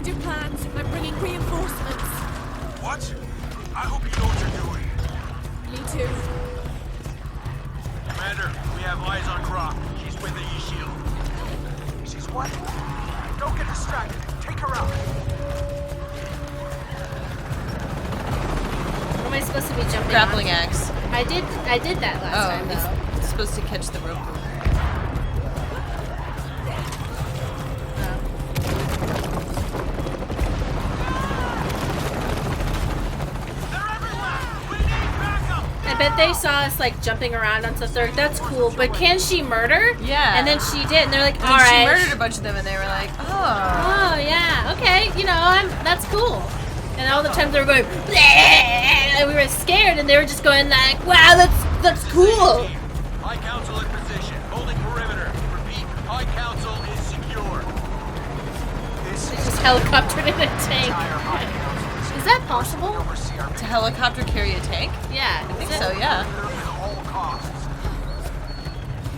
Change of plans. I'm bringing reinforcements. What? I hope you know what you're doing. Me too. Commander, we have eyes on Croc. She's with the E-Shield. She's what? Don't get distracted. Take her out. What am I supposed to be jumping Grappling on? axe. I did that last time though. It's supposed to catch the rope. I bet they saw us like jumping around on stuff. That's cool, but can she murder? Yeah. And then she did, and they're like, And all right. she murdered a bunch of them, and they were like, oh. Oh yeah, okay. You know, that's cool. And all the times they were going, bleh, and we were scared, and they were just going like, wow, that's cool. High Council in position, holding perimeter. Repeat, High Council is secure. They just helicoptered in a tank. Is that possible? To helicopter carry a tank? Yeah. I think so, yeah.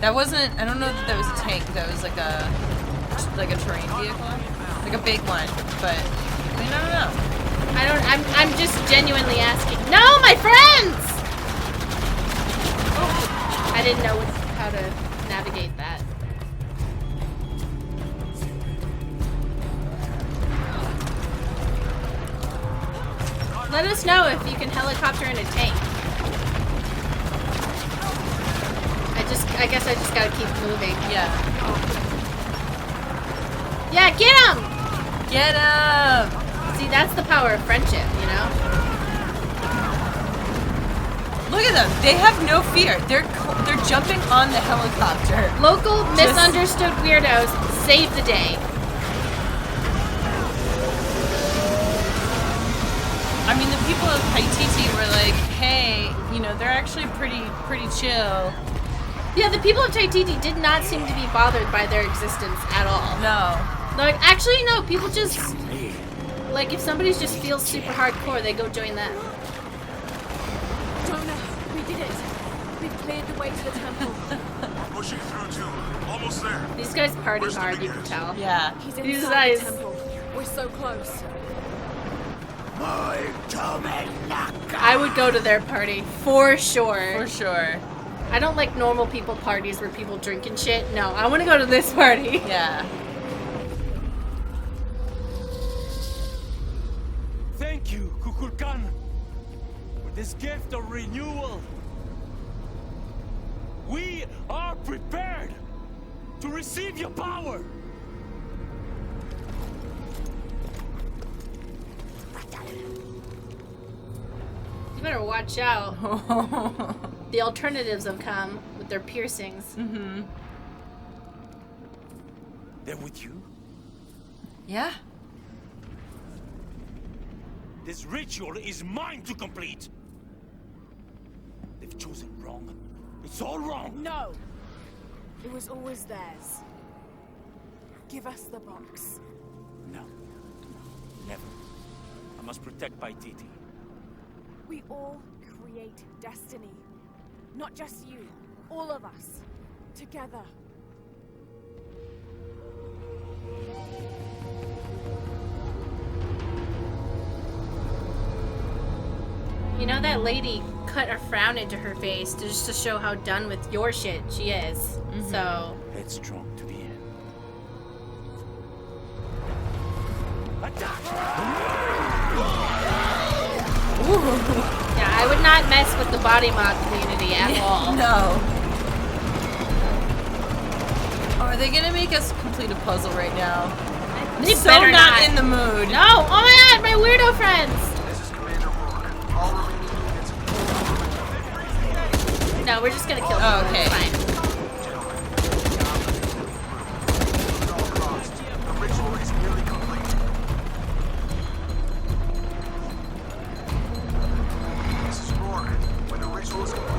That wasn't, I don't know that that was a tank, that was like a terrain vehicle. Like a big one, but I mean, I don't know. I'm just genuinely asking. No, my friends! Oh, I didn't know how to navigate that. Let us know if you can helicopter in a tank. I guess I just gotta keep moving. Yeah. Yeah, get him! Get him! See, that's the power of friendship, you know? Look at them. They have no fear. They're jumping on the helicopter. Local misunderstood weirdos save the day. I mean, the people of Paititi were like, hey, you know, they're actually pretty chill. Yeah, the people of Tahiti did not seem to be bothered by their existence at all. No. They're like, actually, no, people just, like, if somebody just feels super hardcore, they go join them. Jonah, we did it. We've cleared the way to the temple. Pushing through too. Almost there. These guys party hard, you can tell. Yeah. He's These inside guys. the temple. We're so close. I would go to their party, for sure. For sure. I don't like normal people parties where people drink and shit. No, I want to go to this party. Yeah. Thank you, Kukulkan, for this gift of renewal. We are prepared to receive your power. You better watch out. The alternatives have come with their piercings. Mm-hmm. They're with you? Yeah. This ritual is mine to complete. They've chosen wrong. It's all wrong. No. It was always theirs. Give us the box. No. Never. I must protect Paititi. We all create destiny. Not just you. All of us. Together. You know that lady cut a frown into her face just to show how done with your shit she is. Mm-hmm. So Headstrong to the end. yeah, I would not mess with the body mod community at all. No. Oh, are they gonna make us complete a puzzle right now? They So better not in the mood. No! Oh my god, my weirdo friends! This is Commander Rourke. All remaining units. No, we're just gonna kill them. Oh, okay. It's fine. The ritual is nearly complete. This is Rourke. When the ritual is complete,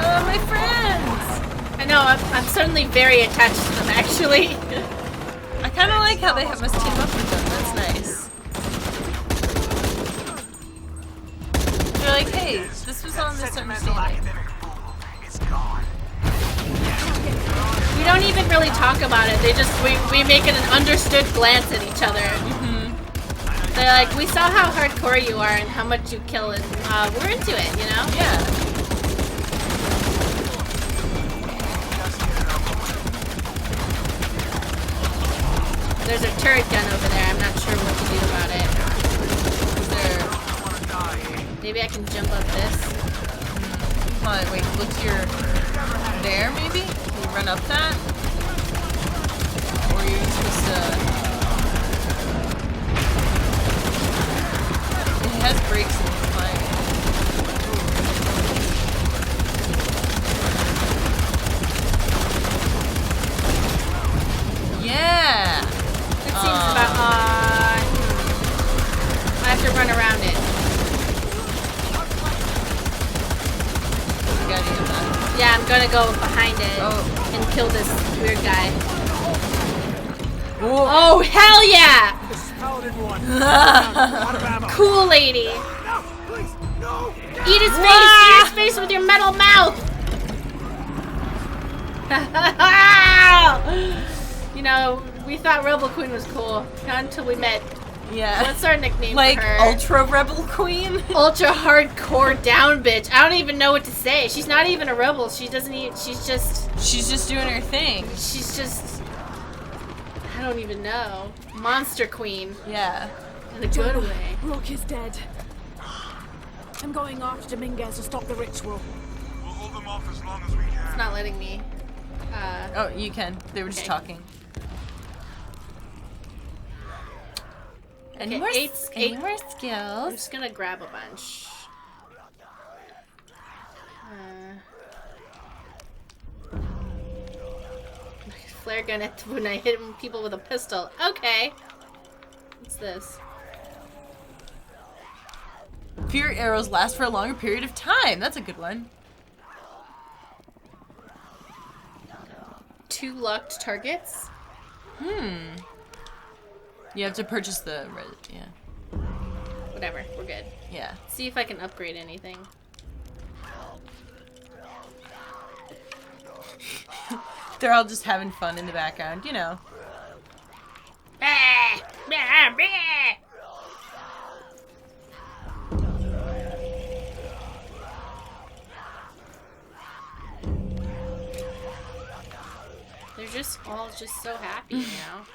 Oh, my friends! I know, I'm suddenly very attached to them, actually. I kind of like how they must team up with them. That's nice. They're like, hey, this was all misunderstanding. It's gone. We don't even don't really talk about it. They just we make an understood glance at each other. They're like, we saw how hardcore you are and how much you kill, and we're into it, you know? Yeah. There's a turret gun over there. I'm not sure what to do about it. Is there... Maybe I can jump up this. Hold on, wait, look to your... There, maybe? Can you run up that? Or are you supposed to... It has brakes and it's fine. Yeah! It seems about... I have to run around it. You gotta do that. Yeah, I'm gonna go behind it and kill this weird guy. Whoa. Oh, hell yeah! This is Paladin 1. Out of ammo. Cool lady. No, please, no! Eat his face! Eat his face with your metal mouth! You know, we thought Rebel Queen was cool. Not until we met. Yeah. What's our nickname Like for her? Ultra Rebel Queen? Ultra hardcore down bitch. I don't even know what to say. She's not even a rebel. She doesn't even. She's just doing her thing. She's just. I don't even know. Monster Queen. Yeah. In a good way. Rook is dead. I'm going after Dominguez to stop the ritual. We'll hold them off as long as we can. It's not letting me. Oh, you can. They were just Okay. talking. Any Okay, more, eight any more I'm skills? just gonna grab a bunch. Flare gun at when I hit people with a pistol. Okay. What's this? Fear arrows last for a longer period of time. That's a good one. 2 locked targets? You have to purchase the yeah. Whatever, we're good. Yeah. See if I can upgrade anything. They're all just having fun in the background, you know. They're just all just so happy, you know?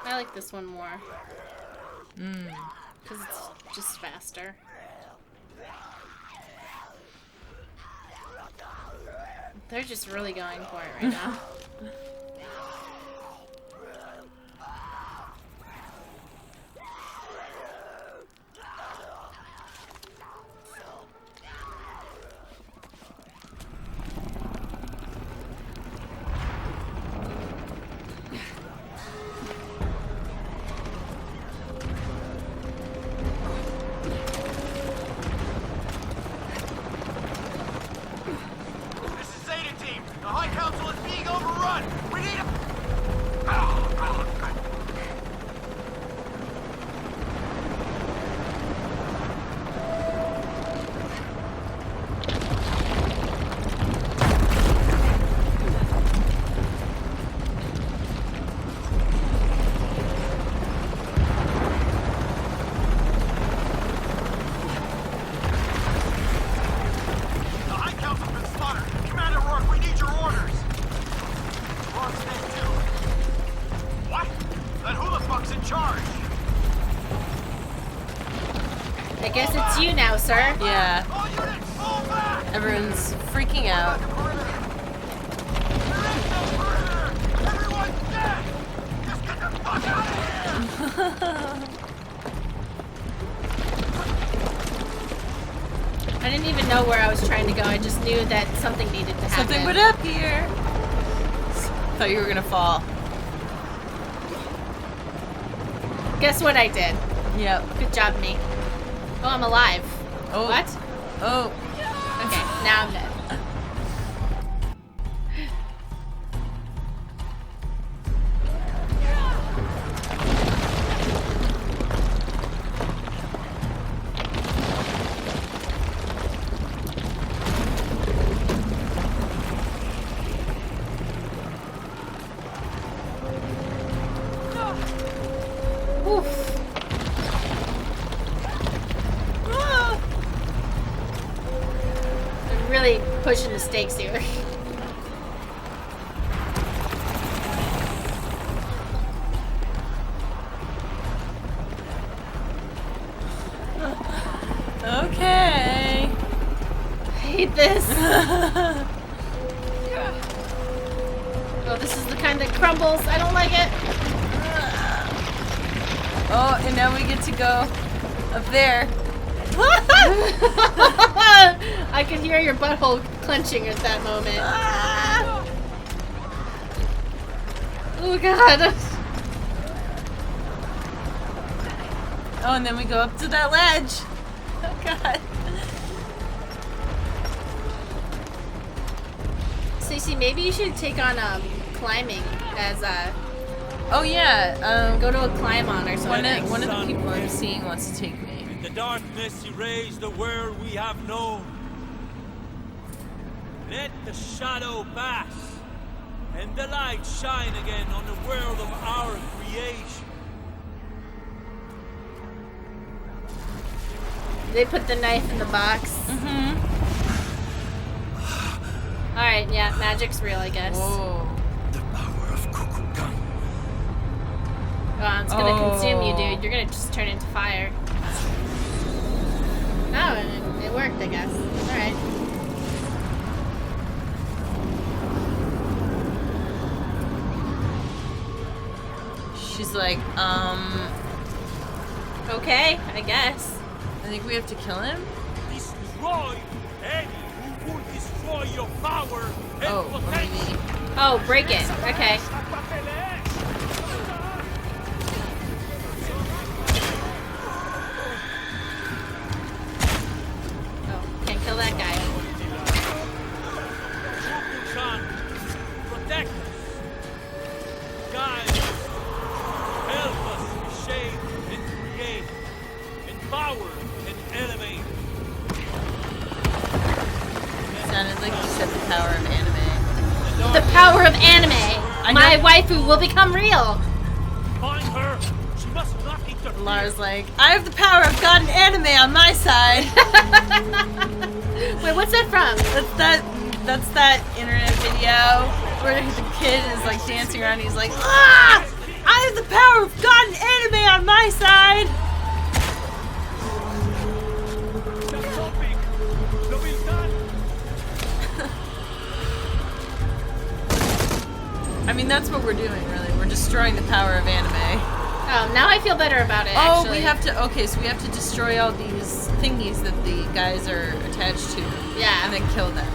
I like this one more. Because it's just faster. They're just really going for it right now. I guess it's you now, sir. Yeah. Everyone's freaking out. I didn't even know where I was trying to go. I just knew that something needed to happen. Something would appear. Thought you were gonna fall. Guess what I did? Yep. Good job, me. Oh, I'm alive. Oh. What? Oh. Okay, now I'm dead. really pushing the stakes here. Okay. I hate this. Oh, this is the kind that crumbles. I don't like it. Oh, and now we get to go up there. I could hear your butthole clenching at that moment. Oh god. Oh, and then we go up to that ledge. Oh god. Stacey, maybe you should take on climbing as Oh yeah. go to a climb on or something. One of the people I'm seeing wants to take me. In the darkness erase the world we have known. Let the shadow pass, and the light shine again on the world of our creation. They put the knife in the box. Mm-hmm. Alright, yeah, magic's real, I guess. Whoa. The power of Kukulkan. It's gonna consume you, dude. You're gonna just turn into fire. Oh, and it worked, I guess. Alright. She's like, Okay, I guess. I think we have to kill him? Destroy any who would destroy your power and Oh, potential. maybe. Oh, break it. Okay. Oh, can't kill that guy. Kukulkan, protect us, guide us, help us shape and create, empower and elevate. Sounded like you said the power of anime. The power of anime! I My know- waifu will become real! Find her. She must not interfere. Lara's like, I have the power of God and anime on my side. Wait, what's that from? That's that internet video where the kid is like dancing around. He's like, ah! I have the power of God and anime on my side. I mean, that's what we're doing, really. We're destroying the power of anime. Oh, now I feel better about it, Oh, actually. we have to. Okay, so we have to destroy all these thingies that the guys are attached to. Yeah. And then kill them.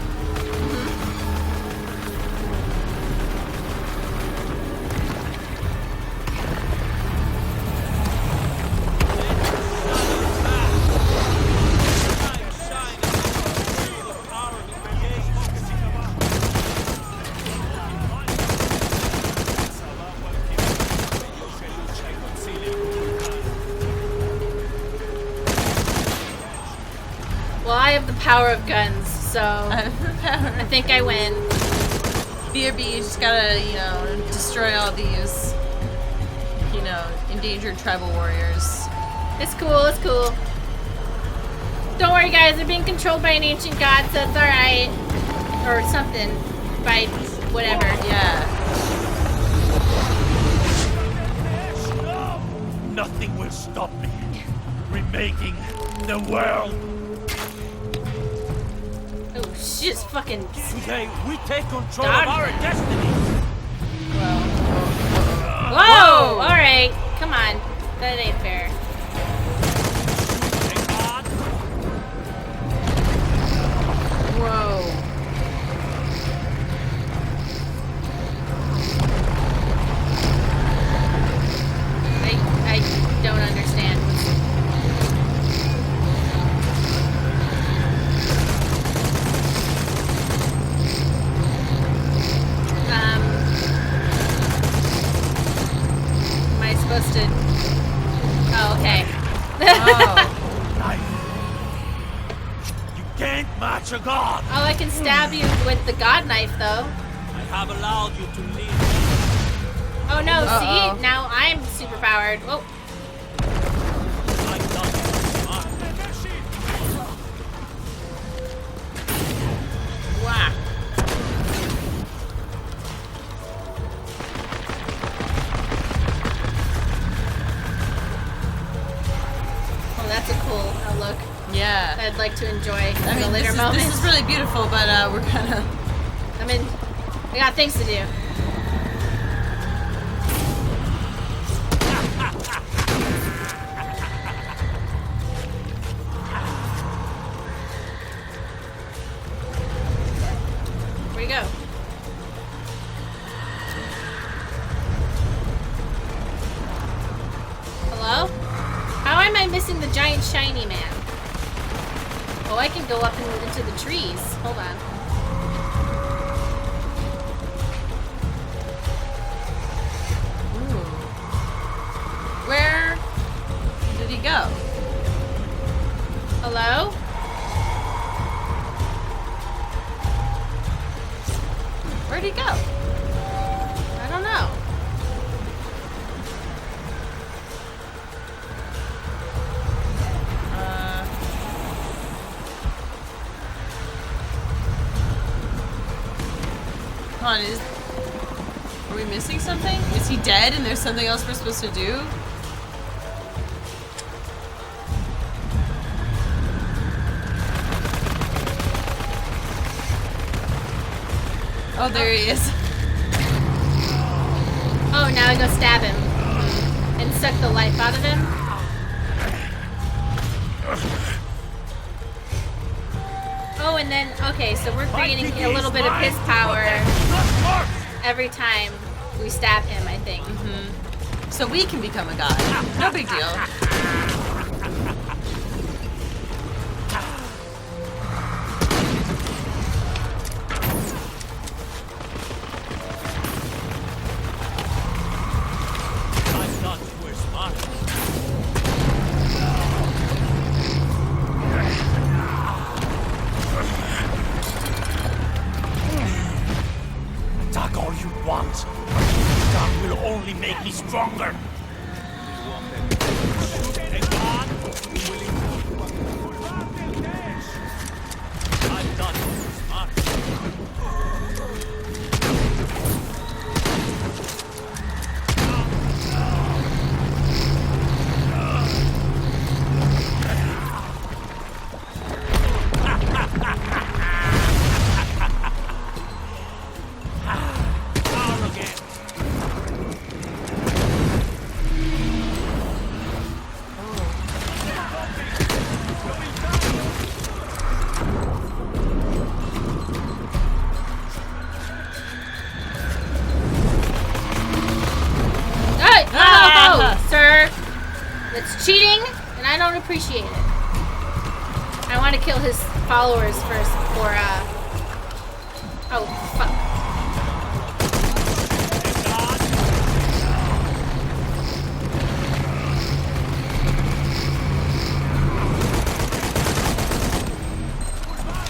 Well, I have the power of guns, so I I think I win. BRB, you just gotta, destroy all these, endangered tribal warriors. It's cool, it's cool. Don't worry, guys, they're being controlled by an ancient god, so it's alright. Or something. By whatever. Yeah. Nothing will stop me. Remaking the world. Oh, she just fucking. Today we take control Dodge of our it. destiny. Whoa! Alright, come on. That ain't fair. Thank God. Whoa. I don't understand. Am I supposed to? Oh, okay. Oh. You can't match a god. Oh, I can stab you with the god knife, though. I have allowed you to live. Oh no! Uh-oh. See, now I'm super powered. Oh, I'm not smart. I'd like to enjoy in I the mean, later moments. this is really beautiful, but we're kind of. I mean, we got things to do. Where'd he go? Hello? How am I missing the giant shiny man? Oh, I can go up into the trees. Hold on. Ooh. Where did he go? Hello? Where'd he go? I don't know. Hold on, are we missing something? Is he dead and there's something else we're supposed to do? Oh, there he is. Oh, now I go stab him. And suck the life out of him. Oh, and then, okay, so we're creating a little bit of his power every time we stab him, I think. So we can become a god. No big deal. I thought you were smart. Attack all you want. That will only make me stronger. I thought you were smart. Hey! Oh, sir! That's cheating, and I don't appreciate it. I want to kill his followers first before, Oh, fuck.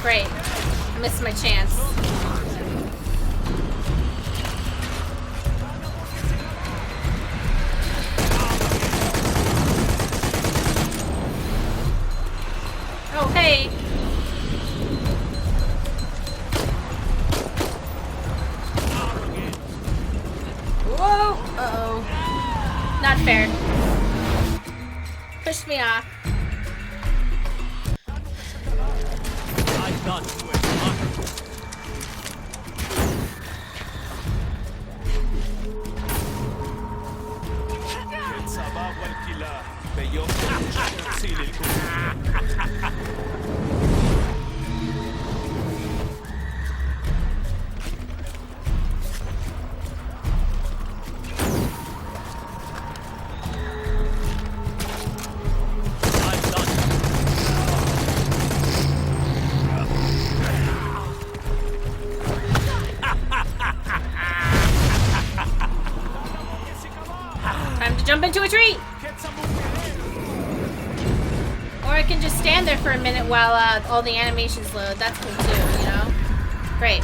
Great. I missed my chance. Oh, hey. Whoa! Uh-oh. Not fair. Pushed me off. I thought you were smart. الصباح والكلاب بيوم تغسيل الكفر. I thought Time to jump into a tree! Or I can just stand there for a minute while all the animations load. That's cool too, you know? Great.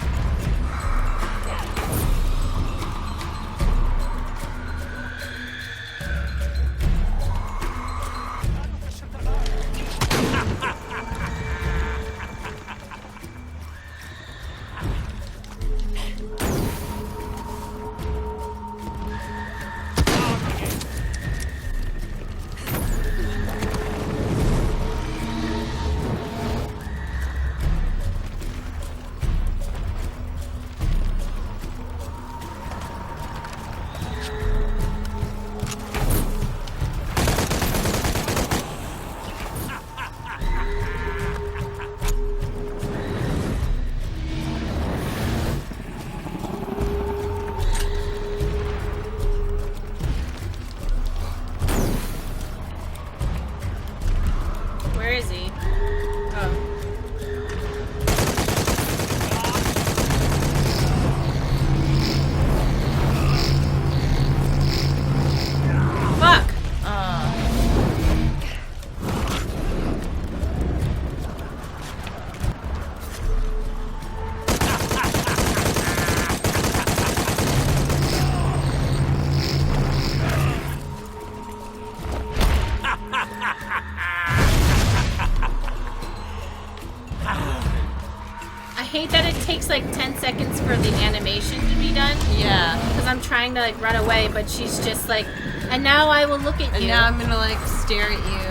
said it takes like 10 seconds for the animation to be done. Yeah. Because I'm trying to like run away, but she's just like, and now I will look at And you. now I'm gonna like stare at you.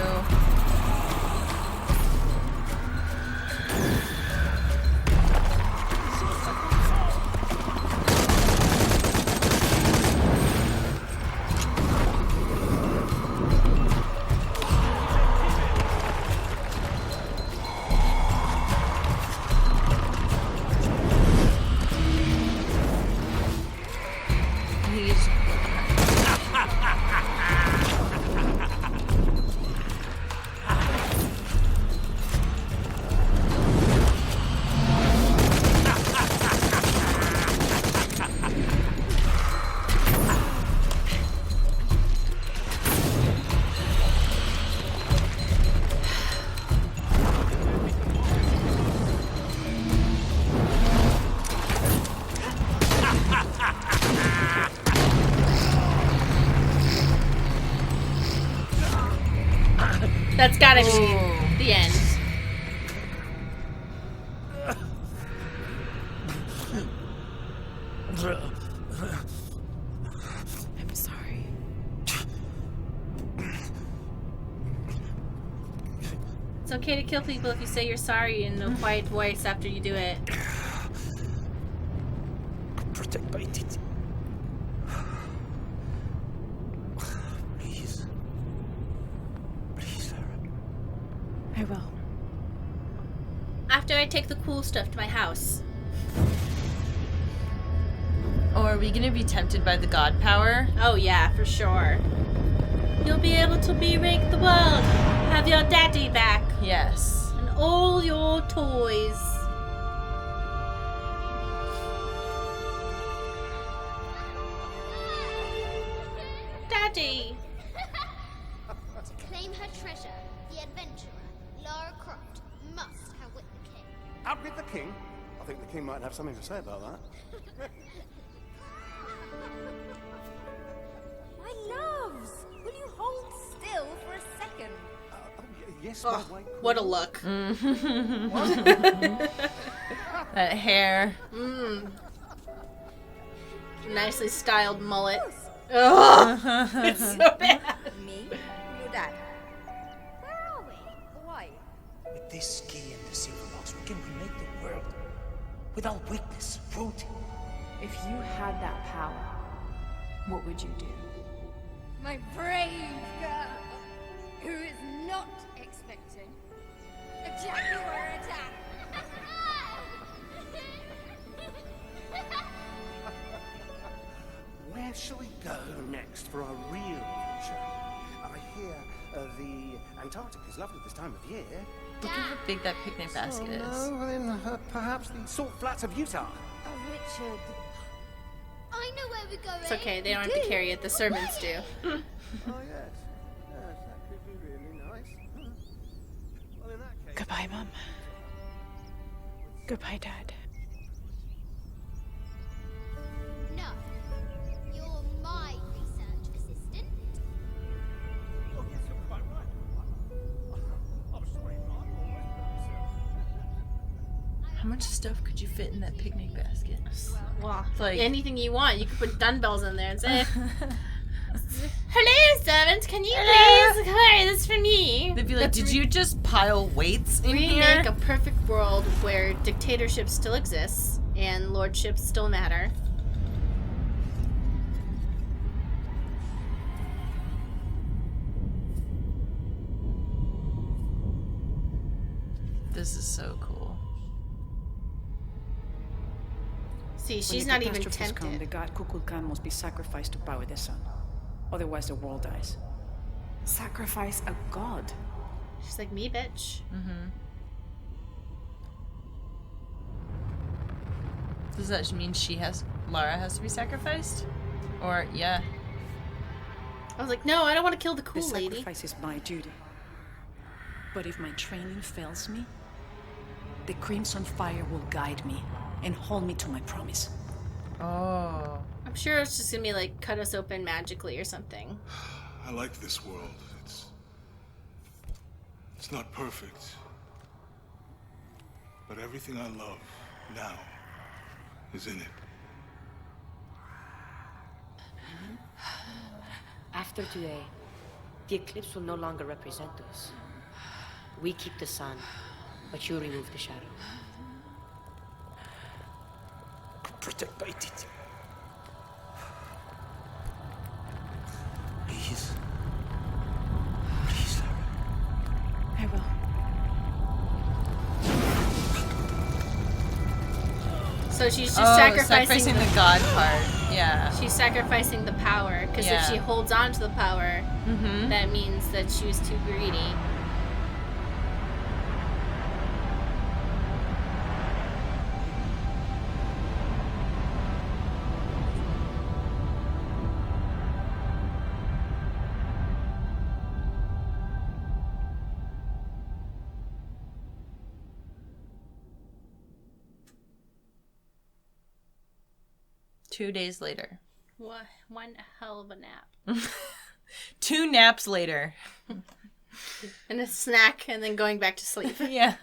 That's gotta be the end. I'm sorry. It's okay to kill people if you say you're sorry in a quiet voice after you do it. Protect my titty. Please. Please, Lara. I will. After I take the cool stuff to my house. Or are we gonna be tempted by the god power? Oh yeah, for sure. You'll be able to re-rank the world. Have your daddy back. Yes. And all your toys. Daddy. To claim her treasure, the adventurer, Lara Croft, must outwit the king. Outwit the king? I think the king might have something to say about that. My loves, will you hold still for a second? Yes, Oh, my wife. what a look. That hair. Nicely styled mullet. Ugh, it's so bad. Me? Your dad? Where are we? Why? With this key and the silver box, we can remake the world. Without weakness, cruelty. If you had that power, what would you do? My brave girl, who is not expecting a jaguar attack. Where shall we go next for our real adventure? I hear the Antarctic is lovely this time of year. Look at how big that picnic basket is. No, then perhaps the salt flats of Utah. Oh, Richard. I know where we're going. It's okay, they don't have to carry it, the servants do. Oh, yes. Yes, that could be really nice. Well, in that case... Goodbye, Mum. Goodbye, Dad. No. You're my research assistant. Oh, yes, you're quite right. I'm sorry, Mom. How much stuff could you fit in that picnic basket? Well, Like- anything you want. You could put dumbbells in there and say, "Hello, servants. Can you please carry this for me?" They'd be like, Let's did you just pile weights in here? remake a perfect world where dictatorship still exists and lordships still matter. This is so cool. See, she's When not the even catastrophes come, the tempted. god Kukulkan must be sacrificed to power the sun. Otherwise, the world dies. Sacrifice a god. She's like, me, bitch. Does that mean Lara has to be sacrificed? Or, yeah. I was like, no, I don't want to kill the The cool lady. sacrifice is my duty. But if my training fails me, the Crimson Fire will guide me and hold me to my promise. Oh. I'm sure it's just gonna be like, cut us open magically or something. I like this world. It's not perfect. But everything I love Now, isn't it? After today, the eclipse will no longer represent us. We keep the sun, but you remove the shadow. Protect Paititi. Please. Please, Lara. I will. So she's just sacrificing the god part. Yeah. She's sacrificing the power, because if she holds on to the power, that means that she was too greedy. Two days later. What? One hell of a nap. 2 naps later. And a snack, and then going back to sleep. Yeah.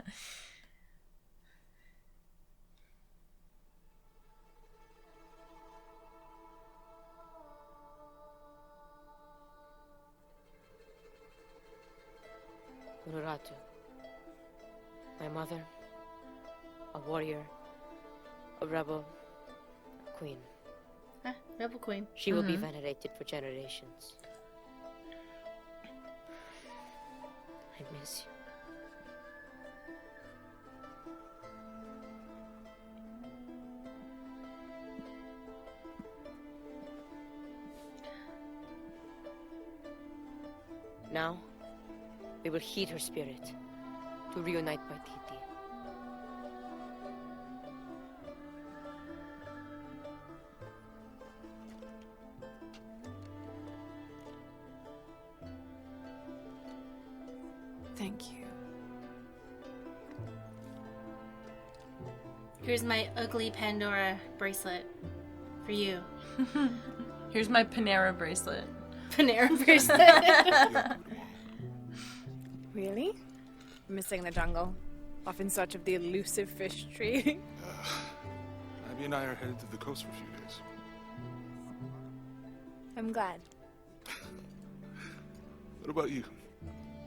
Uraratu. My mother. A warrior. A rebel. A queen. Rebel queen. She will be venerated for generations. I miss you. Now, we will heed her spirit to reunite Paititi. Thank you. Here's my ugly Pandora bracelet for you. Here's my Panera bracelet. Panera bracelet. Really? Missing the jungle. Off in search of the elusive fish tree. Abby and I are headed to the coast for a few days. I'm glad. What about you?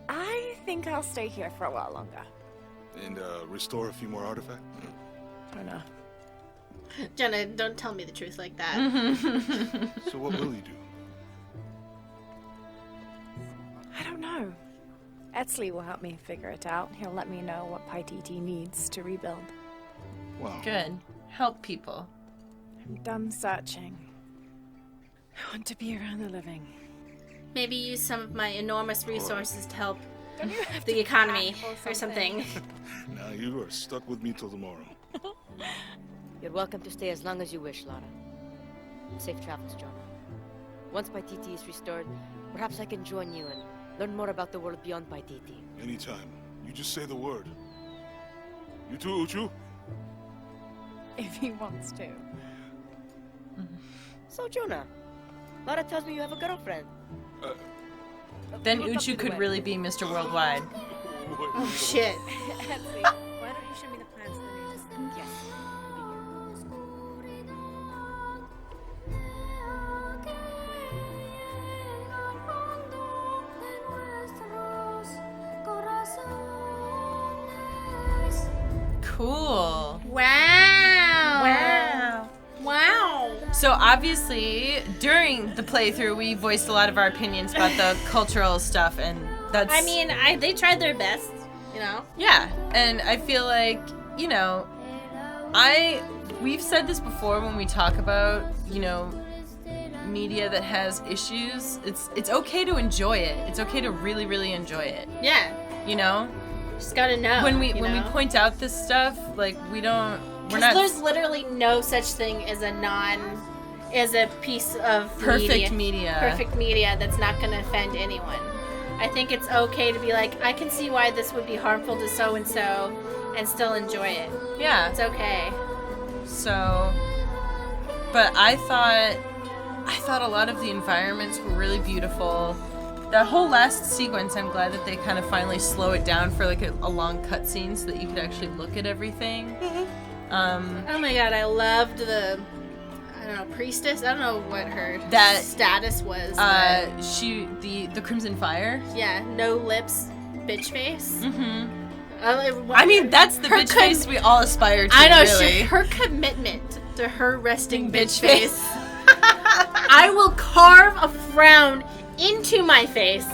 I think I'll stay here for a while longer. And restore a few more artifacts? I don't know. Jenna, don't tell me the truth like that. So what will you do? I don't know. Etzli will help me figure it out. He'll let me know what Paititi needs to rebuild. Wow. Good. Help people. I'm done searching. I want to be around the living. Maybe use some of my enormous resources to help Don't you have the to economy pack or something. Now you are stuck with me till tomorrow. You're welcome to stay as long as you wish, Lara. Safe travels, Jonah. Once Paititi is restored, perhaps I can join you and learn more about the world beyond Paititi. Anytime. You just say the word. You too, Uchu? If he wants to. So, Jonah, Lara tells me you have a girlfriend. Then Uchu could really be Mr. Worldwide. Oh shit. Etzli, why don't you show me the plans for the new system? Yes. Cool. Wow. Wow. So obviously, during the playthrough, we voiced a lot of our opinions about the cultural stuff, and that's... I mean, they tried their best, you know? Yeah, and I feel like, you know, we've said this before when we talk about, you know, media that has issues. It's okay to enjoy it. It's okay to really, really enjoy it. Yeah. You know? Just gotta know. When we point out this stuff, like, we're not... There's literally no such thing as a piece of perfect media. Perfect media that's not gonna offend anyone. I think it's okay to be like, I can see why this would be harmful to so-and-so and still enjoy it. Yeah. It's okay. So, but I thought a lot of the environments were really beautiful. That whole last sequence, I'm glad that they kind of finally slow it down for like a long cutscene so that you could actually look at everything. Oh my god, I loved the, I don't know, priestess? I don't know what her status was. The Crimson Fire? Yeah, no lips, bitch face. Mm-hmm. I mean, that's the bitch face we all aspire to, I know, really. her commitment to her resting bitch face. I will carve a frown into my face.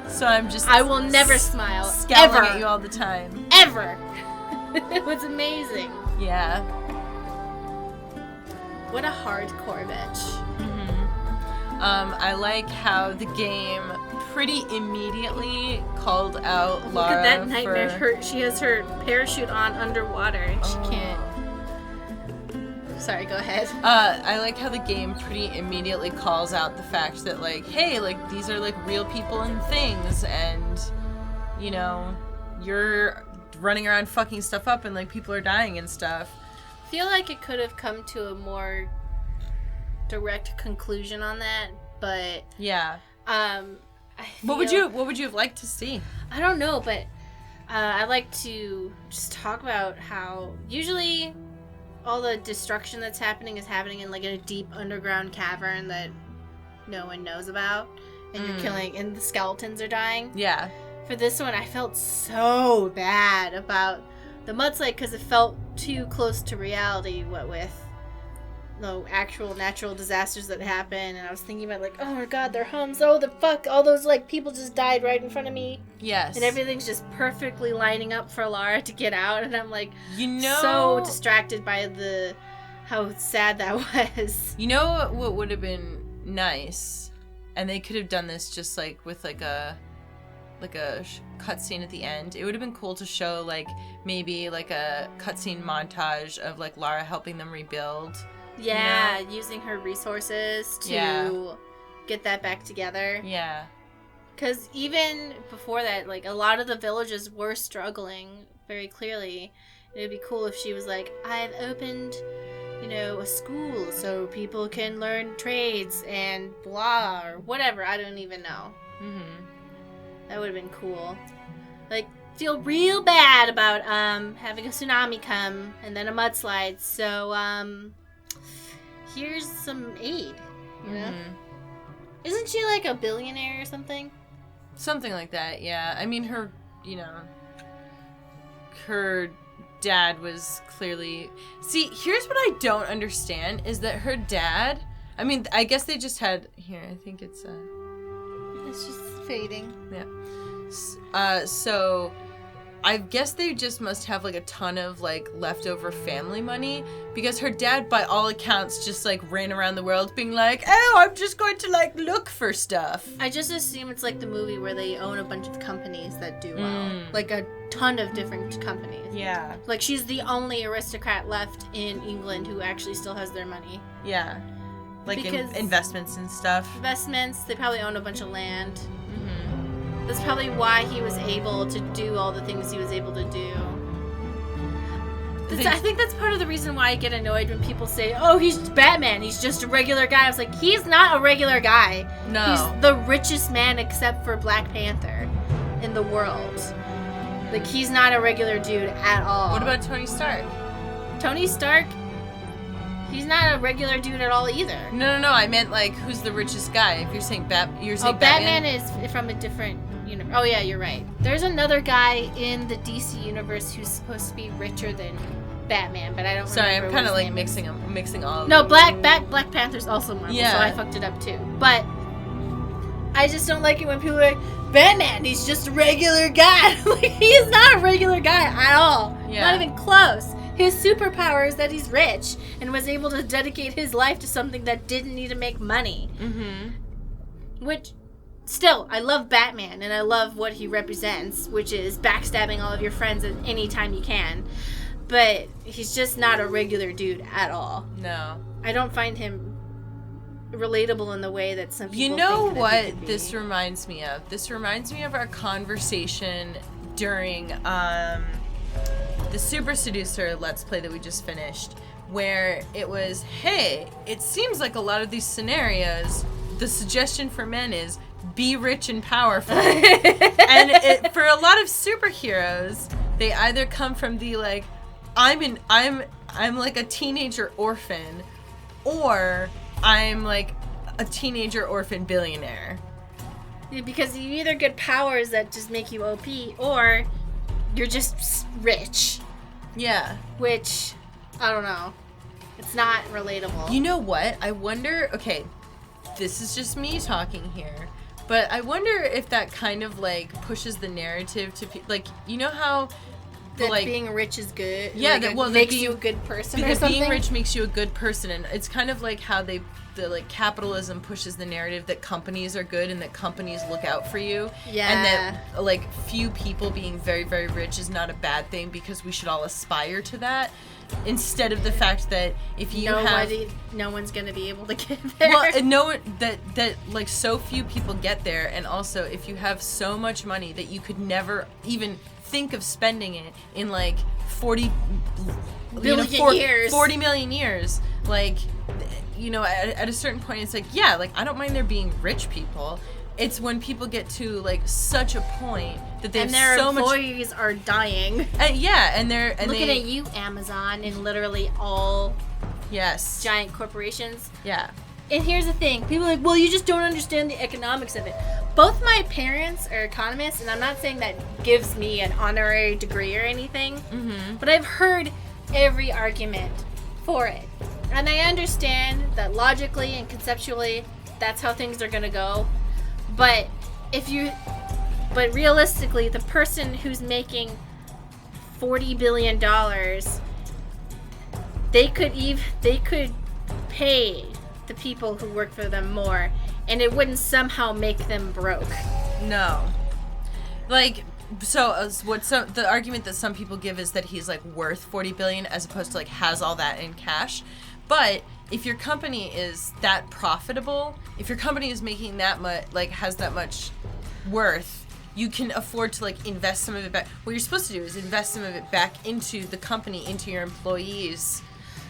So I'm just... I will never smile. Scowling ever. at you all the time. Ever. It was amazing. Yeah. What a hardcore bitch. Mm-hmm. I like how the game pretty immediately called out Lara. Look at that nightmare. She has her parachute on underwater and she can't. Sorry, go ahead. I like how the game pretty immediately calls out the fact that, like, hey, like, these are, like, real people and things, and, you know, you're running around fucking stuff up and, like, people are dying and stuff. I feel like it could have come to a more direct conclusion on that, but... Yeah. What would you have liked to see? I don't know, but I like to just talk about how usually all the destruction that's happening is happening in like a deep underground cavern that no one knows about, and you're killing, and the skeletons are dying. Yeah. For this one, I felt so bad about the mudslide because it felt too close to reality. What with the actual natural disasters that happen, and I was thinking about like, oh my god, their homes, oh the fuck, all those like people just died right in front of me. Yes. And everything's just perfectly lining up for Lara to get out, and I'm like, you know, so distracted by how sad that was. You know what would have been nice, and they could have done this just like with like a cutscene at the end. It would have been cool to show like maybe like a cutscene montage of like Lara helping them rebuild. Yeah, using her resources to get that back together. Yeah. Because even before that, like, a lot of the villages were struggling very clearly. It would be cool if she was like, I've opened, you know, a school so people can learn trades and blah, or whatever. I don't even know. Mm-hmm. That would have been cool. Like, feel real bad about having a tsunami come and then a mudslide. So, here's some aid, you know? Mm-hmm. Isn't she like a billionaire or something? Something like that, yeah. I mean, her dad was clearly... See, here's what I don't understand, is that her dad... I mean, I guess they just had... Here, I think it's... It's just fading. Yeah. So... I guess they just must have, like, a ton of, like, leftover family money, because her dad, by all accounts, just, like, ran around the world being like, oh, I'm just going to, like, look for stuff. I just assume it's like the movie where they own a bunch of companies that do well. Like, a ton of different companies. Yeah. Like, she's the only aristocrat left in England who actually still has their money. Yeah. Like, Because investments and stuff. Investments, they probably own a bunch of land. That's probably why he was able to do all the things he was able to do. I think that's part of the reason why I get annoyed when people say, oh, he's Batman, he's just a regular guy. I was like, he's not a regular guy. No. He's the richest man except for Black Panther in the world. Like, he's not a regular dude at all. What about Tony Stark? Tony Stark? He's not a regular dude at all either. No. I meant, like, who's the richest guy? If you're saying Batman. Batman is from a different universe. Oh, yeah, you're right. There's another guy in the DC universe who's supposed to be richer than Batman, but I don't remember. Sorry, I'm kind of, like, mixing all of them. No, Black Panther's also Marvel, yeah. So I fucked it up, too. But I just don't like it when people are like, Batman, he's just a regular guy. Like, he is not a regular guy at all. Yeah. Not even close. His superpower is that he's rich and was able to dedicate his life to something that didn't need to make money. Mm-hmm. Which, still, I love Batman and I love what he represents, which is backstabbing all of your friends at any time you can. But he's just not a regular dude at all. No. I don't find him relatable in the way that some people You know think what that he could be. this reminds me of? This reminds me of our conversation during the Super Seducer Let's Play that we just finished, where it was, hey, it seems like a lot of these scenarios, the suggestion for men is be rich and powerful. And for a lot of superheroes, they either come from the like, I'm I'm like a teenager orphan, or I'm like a teenager orphan billionaire. Because you either get powers that just make you OP, or you're just rich. Yeah. Which, I don't know. It's not relatable. You know what? I wonder, okay, this is just me talking here, but I wonder if that kind of like pushes the narrative to like, you know how that like being rich is good. Yeah, like, makes you a good person or something. Being rich makes you a good person, and it's kind of like how the like capitalism pushes the narrative that companies are good and that companies look out for you. Yeah. And that like few people being very, very rich is not a bad thing because we should all aspire to that. Instead of the fact that if you no one's gonna be able to get there. Well, and no one that like so few people get there, and also if you have so much money that you could never even think of spending it in like 40 million years, like, you know, at a certain point it's like, yeah, like I don't mind there being rich people. It's when people get to like such a point that they have so much, and their employees are dying. Yeah, and they're looking at you, Amazon, and literally all yes giant corporations. Yeah. And here's the thing: people are like, well, you just don't understand the economics of it. Both my parents are economists, and I'm not saying that gives me an honorary degree or anything. Mm-hmm. But I've heard every argument for it, and I understand that logically and conceptually, that's how things are gonna go. But realistically, the person who's making $40 billion, they could pay the people who work for them more, and it wouldn't somehow make them broke. No. Like, so the argument that some people give is that he's like worth 40 billion as opposed to like has all that in cash. But if your company is that profitable, if your company is making that much, like has that much worth, you can afford to like invest some of it back. What you're supposed to do is invest some of it back into the company, into your employees.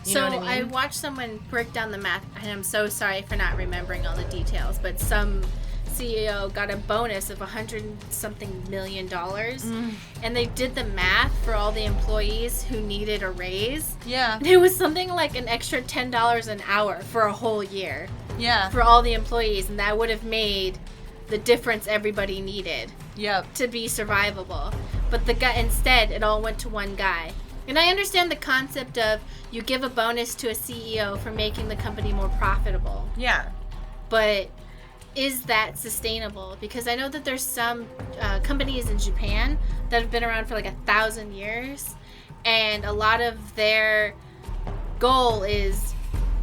You know what I mean? I watched someone break down the math, and I'm so sorry for not remembering all the details, but some CEO got a bonus of $100-something million, and they did the math for all the employees who needed a raise. Yeah. And it was something like an extra $10 an hour for a whole year. Yeah. For all the employees, and that would have made the difference everybody needed. Yep. To be survivable. But the guy, instead, it all went to one guy. And I understand the concept of you give a bonus to a CEO for making the company more profitable. Yeah. But is that sustainable? Because I know that there's some companies in Japan that have been around for like 1,000 years, and a lot of their goal is,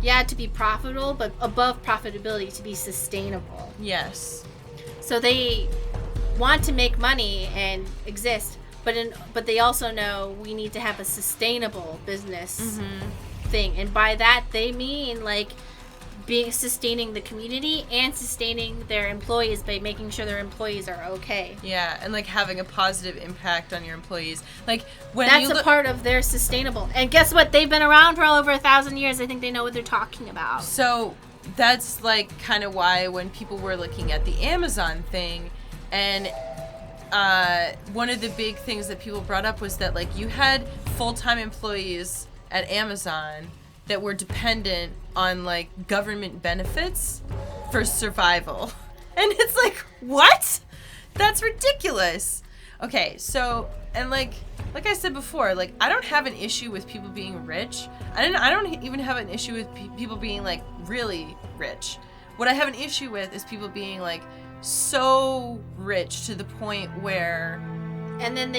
to be profitable, but above profitability, to be sustainable. Yes. So they want to make money and exist, but they also know we need to have a sustainable business thing, and by that they mean like sustaining the community and sustaining their employees by making sure their employees are okay. Yeah, and like having a positive impact on your employees. Like when that's a part of their sustainable. And guess what? They've been around for over 1,000 years. I think they know what they're talking about. So that's like kind of why when people were looking at the Amazon thing, and one of the big things that people brought up was that like you had full-time employees at Amazon that were dependent on like government benefits for survival. And it's like, what? That's ridiculous. Okay, so, and like I said before, like I don't have an issue with people being rich. I don't even have an issue with people being like really rich. What I have an issue with is people being like so rich to the point where, and then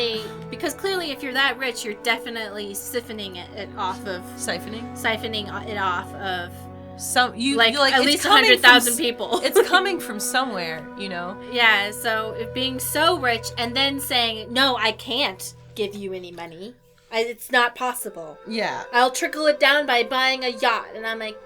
because clearly if you're that rich, you're definitely siphoning it off of siphoning it off of some you like at least 100,000 people. It's coming from somewhere, you know. Yeah, so if being so rich and then saying, no, I can't give you any money, it's not possible. Yeah, I'll trickle it down by buying a yacht. And I'm like,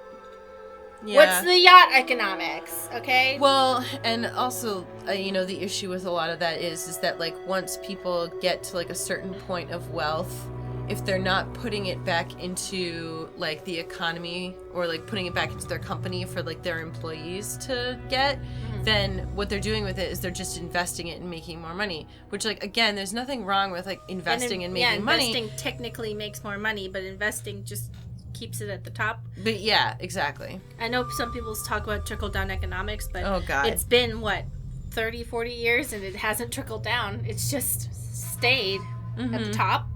what's the yacht economics? Okay. Well, and also, you know, the issue with a lot of that is that like once people get to like a certain point of wealth, if they're not putting it back into like the economy or like putting it back into their company for like their employees to get, then what they're doing with it is they're just investing it and making more money. Which, like, again, there's nothing wrong with like investing and making money. Investing technically makes more money, but investing just keeps it at the top. But yeah, exactly. I know some people talk about trickle-down economics, but oh, God. It's been, 30, 40 years, and it hasn't trickled down. It's just stayed at the top.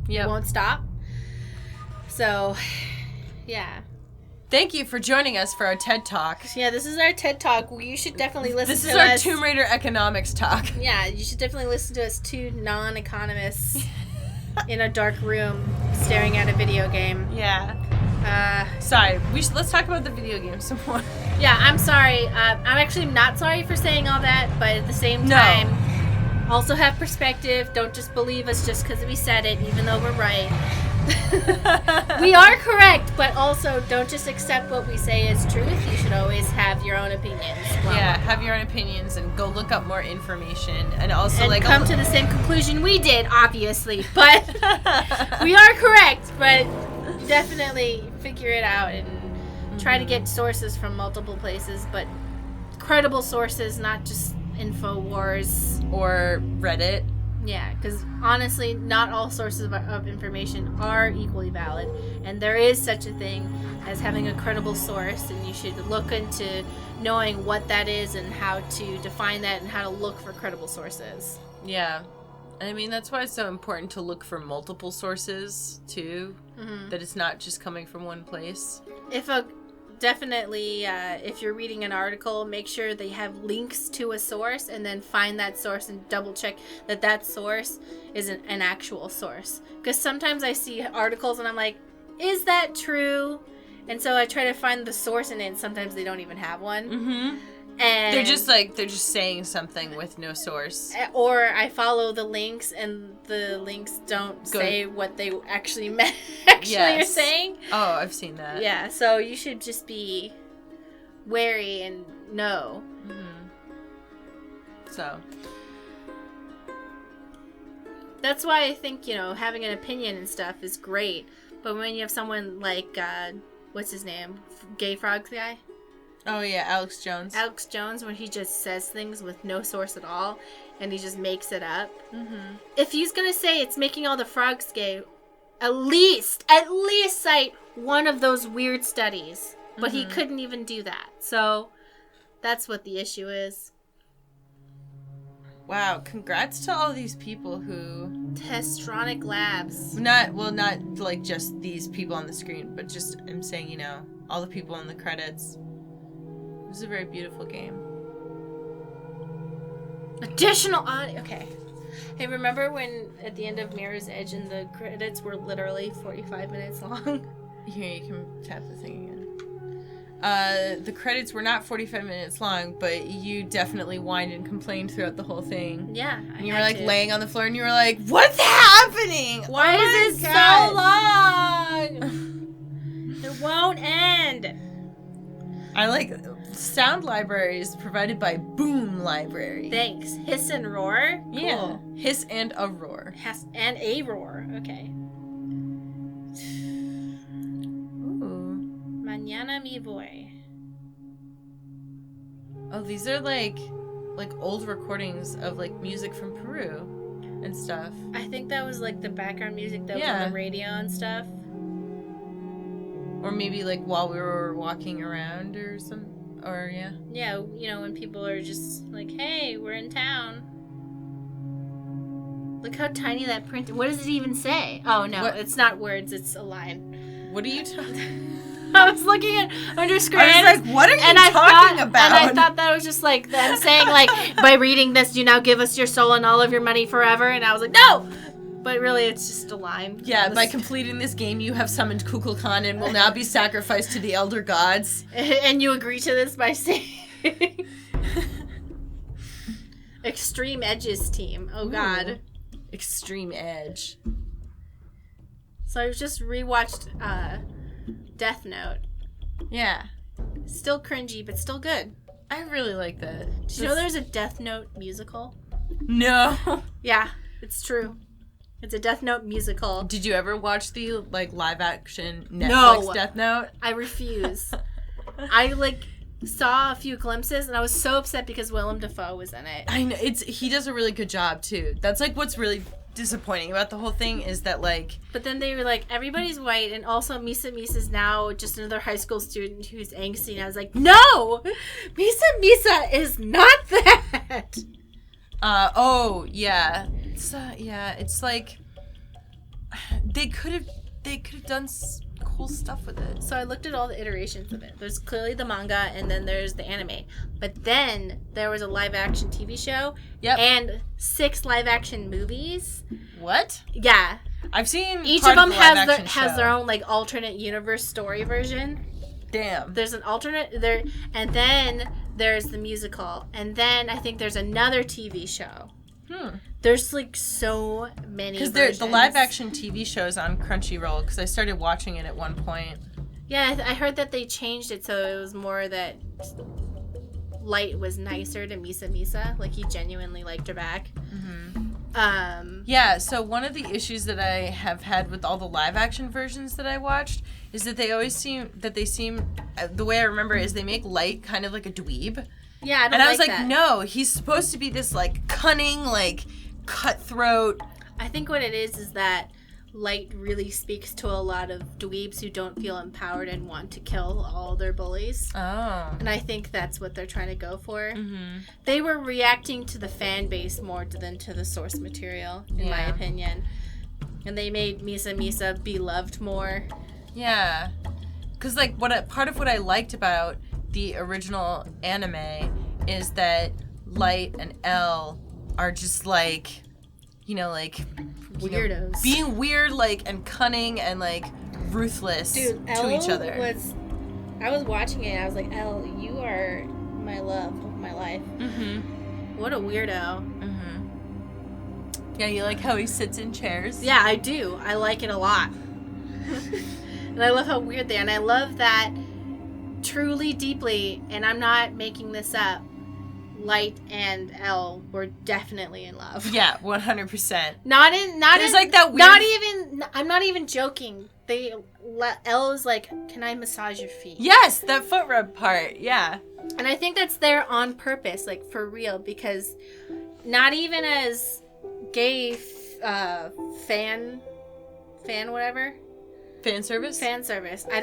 Yep. It won't stop. So, yeah. Thank you for joining us for our TED Talk. Yeah, this is our TED Talk. You should definitely listen to us. This is our Tomb Raider economics talk. Yeah, you should definitely listen to us, two non-economists in a dark room staring at a video game. Yeah. Sorry, let's talk about the video game some more. Yeah, I'm sorry. I'm actually not sorry for saying all that, but at the same time, also have perspective. Don't just believe us just because we said it, even though we're right. We are correct, but also don't just accept what we say as truth. You should always have your own opinions. Yeah, have your own opinions and go look up more information, and also and come to the same conclusion we did, obviously. But we are correct, but definitely figure it out and try to get sources from multiple places, but credible sources, not just InfoWars or Reddit. Yeah, because honestly, not all sources of information are equally valid, and there is such a thing as having a credible source, and you should look into knowing what that is and how to define that and how to look for credible sources. Yeah. I mean, that's why it's so important to look for multiple sources, too, that it's not just coming from one place. Definitely, if you're reading an article, make sure they have links to a source and then find that source and double check that source is an actual source. Because sometimes I see articles and I'm like, is that true? And so I try to find the source in it, and sometimes they don't even have one. Mm-hmm. And they're just saying something with no source. Or I follow the links and the links don't say what they actually are saying. Oh, I've seen that. Yeah, so you should just be wary and know. So that's why I think, having an opinion and stuff is great. But when you have someone like, what's his name? Gay Frogs guy? Oh, yeah, Alex Jones. Alex Jones, when he just says things with no source at all, and he just makes it up. Mm-hmm. If he's going to say it's making all the frogs gay, at least cite one of those weird studies. But he couldn't even do that. So that's what the issue is. Wow, congrats to all these people who... Testronic Labs. Not like just these people on the screen, but just, I'm saying, all the people in the credits. It was a very beautiful game. Additional audio. Okay. Hey, remember when at the end of Mirror's Edge and the credits were literally 45 minutes long? Here, you can tap the thing again. The credits were not 45 minutes long, but you definitely whined and complained throughout the whole thing. Yeah. And you were like laying on the floor and you were like, what's happening? Why is it so long? It won't end. I like sound libraries provided by Boom Library. Thanks. Hiss and roar? Cool. Yeah. Hiss and a roar. And a roar. Okay. Ooh. Mañana mi voy. Oh, these are like old recordings of like music from Peru and stuff. I think that was like the background music that was on the radio and stuff. Or maybe like while we were walking around or some, or yeah. Yeah, when people are just like, hey, we're in town. Look how tiny that print. What does it even say? Oh, no, It's not words, it's a line. What are you talking I was looking at under screen. I was like, what are you talking about? And I thought that was just like them saying, like, by reading this, you now give us your soul and all of your money forever. And I was like, no! But really, it's just a line. Yeah, by completing this game, you have summoned Kukulkan and will now be sacrificed to the elder gods. And you agree to this by saying... Extreme Edges team. Oh, God. Extreme Edge. So I just rewatched Death Note. Yeah. Still cringy, but still good. I really like that. Did you know there's a Death Note musical? No. Yeah, it's true. It's a Death Note musical. Did you ever watch the like live action Netflix No. Death Note? I refuse. I like saw a few glimpses and I was so upset because Willem Dafoe was in it. I know he does a really good job too. That's like what's really disappointing about the whole thing is that like. But then they were like, everybody's white, and also Misa Misa's now just another high school student who's angsty. And I was like, no, Misa is not that. Oh yeah, it's like they could have done cool stuff with it. So I looked at all the iterations of it. There's clearly the manga, and then there's the anime. But then there was a live action TV show. Yep. And 6 live action movies. What? Yeah. I've seen Each part of them the live action has show. their own like alternate universe story version. Damn. There's an alternate there, and then there's the musical, and then I think there's another TV show. There's like so many. Because the live action TV shows on Crunchyroll. Because I started watching it at one point. Yeah, I heard that they changed it so it was more that Light was nicer to Misa Misa. Like he genuinely liked her back. Yeah, so one of the issues that I have had with all the live action versions that I watched is that they always seem the way I remember is they make Light kind of like a dweeb. Yeah, I don't and I was like, that. no, he's supposed to be this like cunning, like cutthroat. I think what it is that Light really speaks to a lot of dweebs who don't feel empowered and want to kill all their bullies. Oh. And I think that's what they're trying to go for. They were reacting to the fan base more than to the source material, in my opinion. And they made Misa Misa be loved more. Yeah. Because, like, part of what I liked about the original anime is that Light and Elle are just, like, you know, like... Weirdos. Being weird, like, and cunning and, like, ruthless to each other. I was watching it and I was like, Elle, you are my love of my life. What a weirdo. Yeah, you like how he sits in chairs? Yeah, I do. I like it a lot. And I love how weird they are. And I love that truly, deeply, and I'm not making this up, Light and Elle were definitely in love. Yeah, 100%. There's like that weird... I'm not even joking. Elle is like, can I massage your feet? Yes, that foot rub part, yeah. And I think that's there on purpose, like for real, because not even as gay fan whatever. Fan service? Fan service. I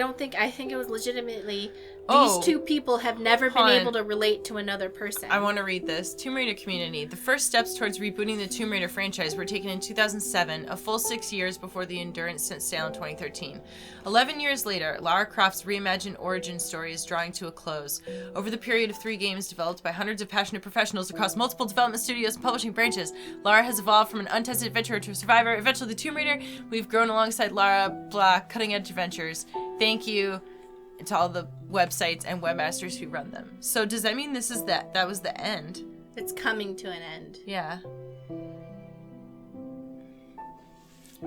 think it was legitimately these two people have never been able to relate to another person. I want to read this. Tomb Raider community. The first steps towards rebooting the Tomb Raider franchise were taken in 2007, a full 6 years before the Endurance set sail in 2013. 11 years later, Lara Croft's reimagined origin story is drawing to a close. Over the period of 3 games developed by hundreds of passionate professionals across multiple development studios and publishing branches, Lara has evolved from an untested adventurer to a survivor. Eventually the Tomb Raider, we've grown alongside Lara, blah, cutting edge adventures. Thank you to all the websites and webmasters who run them. So does that mean that was the end? It's coming to an end. Yeah.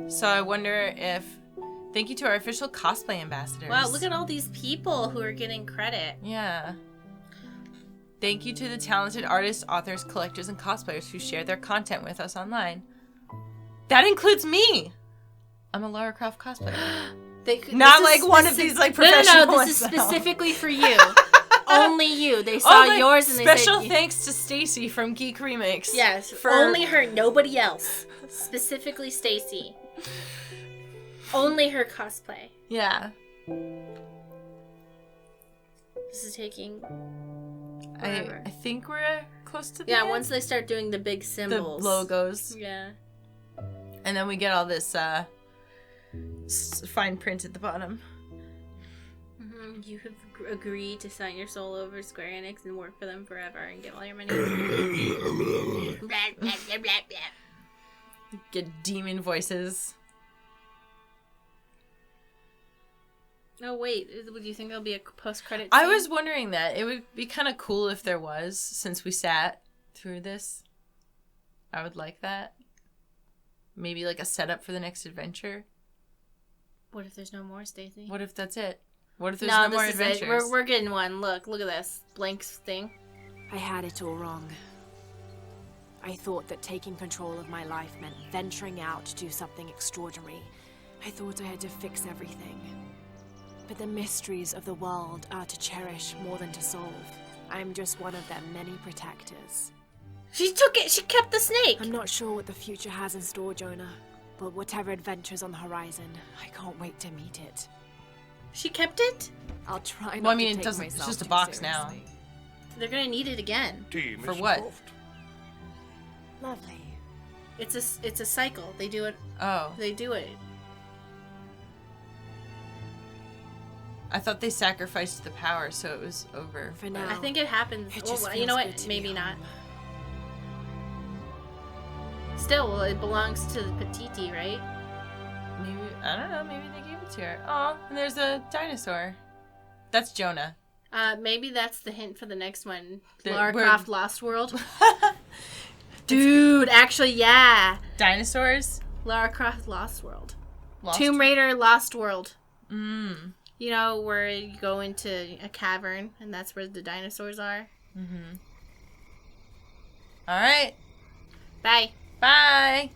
So I wonder if... Thank you to our official cosplay ambassadors. Wow, look at all these people who are getting credit. Yeah. Thank you to the talented artists, authors, collectors, and cosplayers who share their content with us online. That includes me! I'm a Lara Croft cosplayer. Not like one of these like professional No, this is specifically for you. Only you. They saw yours and they said... Special thanks to Stacy from Geek Remix. Yes, only her, nobody else. Specifically Stacy. Only her cosplay. Yeah. This is taking forever. I think we're close to the end. Once they start doing the big symbols. The logos. Yeah. And then we get all this fine print at the bottom. You have agreed to sign your soul over Square Enix and work for them forever and get all your money. Blah, blah, blah, blah, blah. Get demon voices. Oh wait, do you think there'll be a post-credit scene? I was wondering that. It would be kind of cool if there was, since we sat through this. I would like that. Maybe like a setup for the next adventure. What if there's no more, Stacey? What if that's it? What if there's no more adventures? We're getting one. Look at this blank thing. I had it all wrong. I thought that taking control of my life meant venturing out to do something extraordinary. I thought I had to fix everything. But the mysteries of the world are to cherish more than to solve. I'm just one of their many protectors. She took it. She kept the snake. I'm not sure what the future has in store, Jonah. But whatever adventure's on the horizon, I can't wait to meet it. She kept it? I'll try not Well, I mean, to it take doesn't. It's myself just a too box now. seriously. They're gonna need it again. Team For is what? Croft. Lovely. It's a cycle. They do it. Oh, They do it. I thought they sacrificed the power, so it was over. For now. I think it happens. It just Well, feels you know good what? to Maybe be not. home. Still, well, it belongs to the Petiti, right? Maybe I don't know. Maybe they gave it to her. Oh, and there's a dinosaur. That's Jonah. Maybe that's the hint for the next one. The- Lara where- Croft Lost World. Dude, actually, yeah. Dinosaurs. Lara Croft Lost World. Lost. Tomb Raider Lost World. Mm. You know, where you go into a cavern, and that's where the dinosaurs are. All right. Bye. Bye.